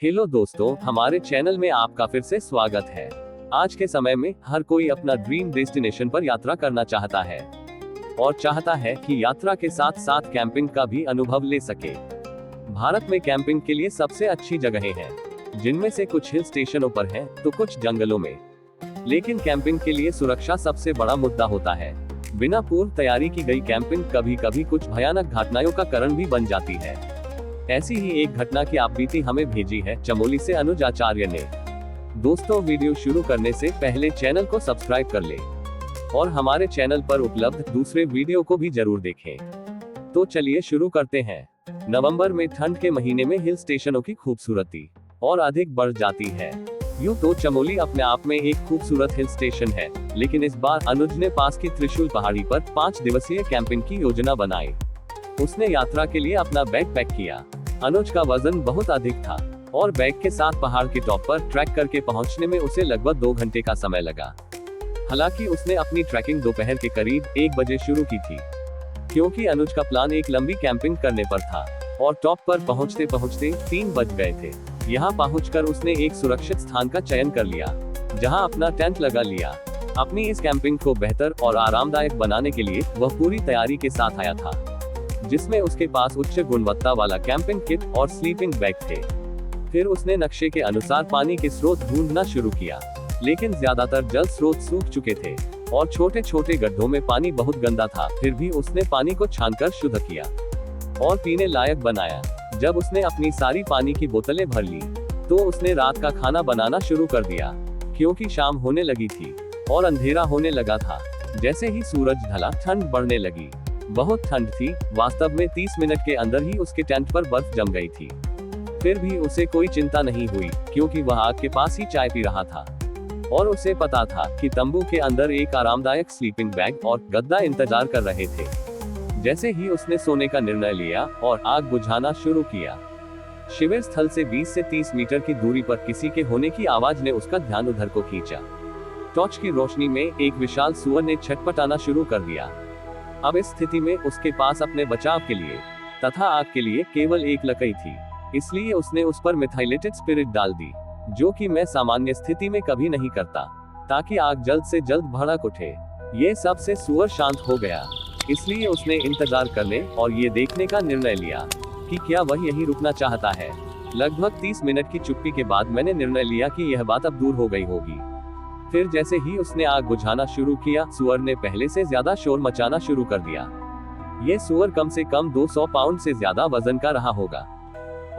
Hello दोस्तों, हमारे channel में आपका फिर से स्वागत है। आज के समय में हर कोई अपना ड्रीम डेस्टिनेशन पर यात्रा करना चाहता है और चाहता है कि यात्रा के साथ साथ कैंपिंग का भी अनुभव ले सके। भारत में कैंपिंग के लिए सबसे अच्छी जगहें हैं, जिनमें से कुछ हिल स्टेशनों पर हैं, तो कुछ जंगलों में। लेकिन कैंपिंग के लिए सुरक्षा सबसे बड़ा मुद्दा होता है। बिना पूर्व तैयारी की गई कैंपिंग कभी कभी कुछ भयानक घटनाओं का कारण भी बन जाती है। ऐसी ही एक घटना की आपबीती हमें भेजी है चमोली से अनुज आचार्य ने। दोस्तों, वीडियो शुरू करने से पहले चैनल को सब्सक्राइब कर लें और हमारे चैनल पर उपलब्ध दूसरे वीडियो को भी जरूर देखें। तो चलिए शुरू करते हैं। नवंबर में ठंड के महीने में हिल स्टेशनों की खूबसूरती और अधिक बढ़ जाती है। यूं तो चमोली अपने आप में एक खूबसूरत हिल स्टेशन है, लेकिन इस बार अनुज ने पास की त्रिशूल पहाड़ी पर 5 दिवसीय कैंपिंग की योजना बनाई। उसने यात्रा के लिए अपना बैग पैक किया। अनुज का वजन बहुत अधिक था और बैग के साथ पहाड़ के टॉप पर ट्रैक करके पहुंचने में उसे लगभग 2 घंटे का समय लगा। हालांकि उसने अपनी ट्रैकिंग दोपहर के करीब 1 बजे शुरू की थी, क्योंकि अनुज का प्लान एक लंबी कैंपिंग करने पर था और टॉप पर पहुंचते पहुंचते 3 बज गए थे। यहाँ पहुंचकर उसने एक सुरक्षित स्थान का चयन कर लिया, जहाँ अपना टेंट लगा लिया। अपनी इस कैंपिंग को बेहतर और आरामदायक बनाने के लिए वह पूरी तैयारी के साथ आया था, जिसमें उसके पास उच्च गुणवत्ता वाला कैंपिंग किट और स्लीपिंग बैग थे। फिर उसने नक्शे के अनुसार पानी के स्रोत ढूंढना शुरू किया, लेकिन ज्यादातर जल स्रोत सूख चुके थे और छोटे छोटे गड्ढों में पानी बहुत गंदा था। फिर भी उसने पानी को छानकर शुद्ध किया और पीने लायक बनाया। जब उसने अपनी सारी पानी की बोतलें भर ली, तो उसने रात का खाना बनाना शुरू कर दिया, क्योंकि शाम होने लगी थी और अंधेरा होने लगा था। जैसे ही सूरज ढला, ठंड बढ़ने लगी। बहुत ठंड थी। वास्तव में 30 मिनट के अंदर ही उसके टेंट पर बर्फ जम गई थी। फिर भी उसे कोई चिंता नहीं हुई, क्योंकि वह आग के पास ही चाय पी रहा था और उसे पता था कि तंबू के अंदर एक आरामदायक स्लीपिंग बैग और गद्दा इंतजार कर रहे थे। जैसे ही उसने सोने का निर्णय लिया और आग बुझाना शुरू किया, शिविर स्थल से 20 से 30 मीटर की दूरी पर किसी के होने की आवाज ने उसका ध्यान उधर को खींचा। टॉर्च की रोशनी में एक विशाल सुअर ने छटपटाना शुरू कर दिया। अब इस स्थिति में उसके पास अपने बचाव के लिए तथा आग के लिए केवल एक लकड़ी थी, इसलिए उसने उस पर मिथाइलेटेड स्पिरिट डाल दी, जो कि मैं सामान्य स्थिति में कभी नहीं करता, ताकि आग जल्द से जल्द भड़क उठे। ये सब से सुअर शांत हो गया, इसलिए उसने इंतजार करने और ये देखने का निर्णय लिया कि क्या वह यहीं रुकना चाहता है। लगभग 30 मिनट की चुप्पी के बाद मैंने निर्णय लिया कि यह बात अब दूर हो गई होगी। फिर जैसे ही उसने आग बुझाना शुरू किया, सुअर ने पहले से ज्यादा शोर मचाना शुरू कर दिया। ये सुअर कम से कम 200 पाउंड से ज्यादा वजन का रहा होगा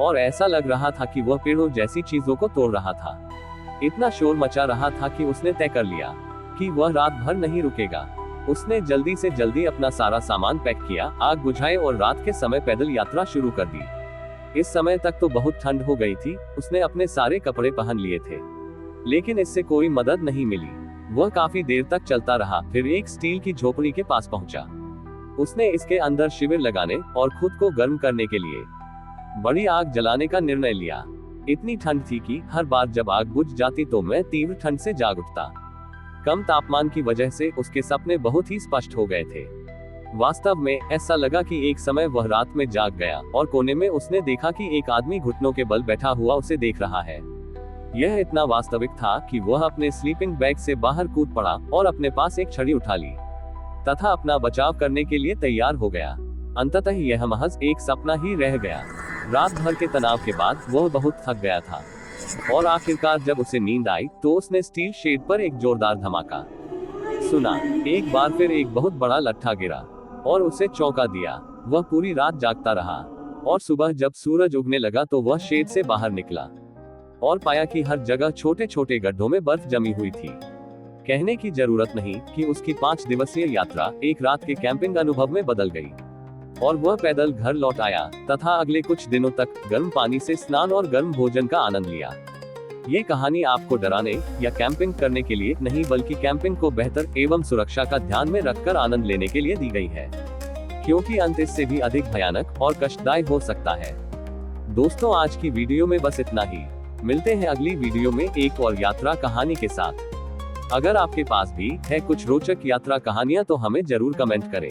और ऐसा लग रहा था कि वह पेड़ों जैसी चीजों को तोड़ रहा था। इतना शोर मचा रहा था कि उसने तय कर लिया कि वह रात भर नहीं रुकेगा। उसने जल्दी से जल्दी अपना सारा सामान पैक किया, आग बुझाए और रात के समय पैदल यात्रा शुरू कर दी। इस समय तक तो बहुत ठंड हो गई थी। उसने अपने सारे कपड़े पहन लिए थे, लेकिन इससे कोई मदद नहीं मिली। वह काफी देर तक चलता रहा, फिर एक स्टील की झोपड़ी के पास पहुंचा। उसने इसके अंदर शिविर लगाने और खुद को गर्म करने के लिए बड़ी आग जलाने का निर्णय लिया। इतनी ठंड थी कि हर बार जब आग बुझ जाती तो मैं तीव्र ठंड से जाग उठता। कम तापमान की वजह से उसके सपने बहुत ही स्पष्ट हो गए थे। वास्तव में ऐसा लगा कि एक समय वह रात में जाग गया और कोने में उसने देखा कि एक आदमी घुटनों के बल बैठा हुआ उसे देख रहा है। यह इतना वास्तविक था कि वह अपने स्लीपिंग बैग से बाहर कूद पड़ा और अपने पास एक छड़ी उठा ली तथा अपना बचाव करने के लिए तैयार हो गया। अंततः यह महज एक सपना ही रह गया। रात भर के तनाव के बाद वह बहुत थक गया था और आखिरकार जब उसे नींद आई तो उसने स्टील शेड पर एक जोरदार धमाका सुना। एक बार फिर एक बहुत बड़ा लट्ठा गिरा और उसे चौंका दिया। वह पूरी रात जागता रहा और सुबह जब सूरज उगने लगा तो वह शेड से बाहर निकला और पाया कि हर जगह छोटे छोटे गड्ढों में बर्फ जमी हुई थी। कहने की जरूरत नहीं कि उसकी 5 दिवसीय यात्रा एक रात के कैंपिंग अनुभव में बदल गई और वह पैदल घर लौट आया तथा अगले कुछ दिनों तक गर्म पानी से स्नान और गर्म भोजन का आनंद लिया। ये कहानी आपको डराने या कैंपिंग करने के लिए नहीं, बल्कि कैंपिंग को बेहतर एवं सुरक्षा का ध्यान में रखकर आनंद लेने के लिए दी गई है, क्योंकि अंत इससे भी अधिक भयानक और कष्टदायक हो सकता है। दोस्तों, आज की वीडियो में बस इतना ही। मिलते हैं अगली वीडियो में एक और यात्रा कहानी के साथ। अगर आपके पास भी है कुछ रोचक यात्रा कहानियां तो हमें जरूर कमेंट करें।